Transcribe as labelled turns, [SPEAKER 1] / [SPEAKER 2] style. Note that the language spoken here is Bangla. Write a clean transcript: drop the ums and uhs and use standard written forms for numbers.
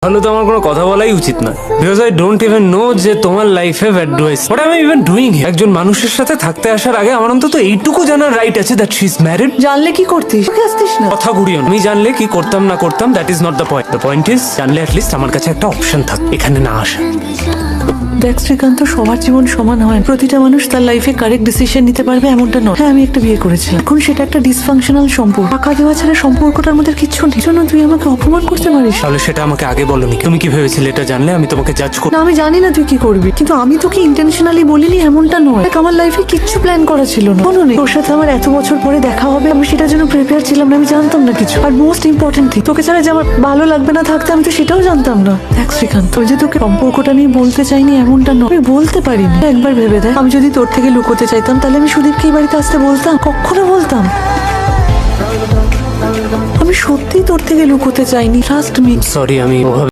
[SPEAKER 1] তাহলে তো আমার কোনো কথা বলাই উচিত না, because I don't even know যে তোমার লাইফে advice what I am even doing. একজন মানুষের সাথে থাকতে আসার আগে আমার অন্তত এইটুকু জানার রাইট আছে দ্যাট শি ইজ ম্যারিড।
[SPEAKER 2] জানলে কি করতিস? ওকে আসতিস না।
[SPEAKER 1] কথা ঘুরিও না। আমি জানলে কি করতাম না করতাম that is not the point. The point is জানলে অ্যাটলিস্ট আমার কাছে একটা অপশন থাক এখানে না আসা।
[SPEAKER 2] দেখ শ্রীকান্ত, সবার জীবন সমান হয়। প্রতিটা মানুষ তার লাইফে কারেক্ট ডিসিশন নিতে পারবে এমনটা নয়। হ্যাঁ, আমি একটা বিয়ে করেছিলাম, এখন সেটা একটা ডিসফাংশনাল সম্পর্ক। টাকা দেওয়া ছাড়া সম্পর্কটার মধ্যে কিচ্ছু নেই। জন্য তুই আমাকে অপমান করতে পারিস?
[SPEAKER 1] তাহলে সেটা আমাকে আগে বলনি। তুমি কি ভেবেছিলে এটা জানলে আমি তোমাকে জাজ করব?
[SPEAKER 2] না, আমি জানি না তুই কি করবি, কিন্তু আমি তোকে ইন্টেনশনালি বলিনি এমনটা নয়। দেখ, আমার লাইফে কিচ্ছু প্ল্যান করা ছিল না। কোনো নেই। তোর সাথে আমার এত বছর পরে দেখা হবে, আমি সেটার জন্য প্রিপেয়ার ছিলাম না। আমি জানতাম না কিছু। আর মোস্ট ইম্পর্টেন্ট থিং, তোকে ছাড়া যে আমার ভালো লাগবে না থাকতে, আমি তো সেটাও জানতাম না। দেখ শ্রীকান্ত, ওই যে তোকে সম্পর্কটা নিয়ে বলতে চাইনি এমনটা নয়। আমি বলতে পারিনি। একবার ভেবে দেখ, আমি যদি তোর থেকে লুকোতে চাইতাম তাহলে আমি সুদীপকে এই বাড়িতে আসতে বলতাম? কখনো বলতাম? আমি সত্যিই তোর থেকে লুকোতে চাইনি, ট্রাস্ট মি।
[SPEAKER 1] সরি, আমি ওভাবে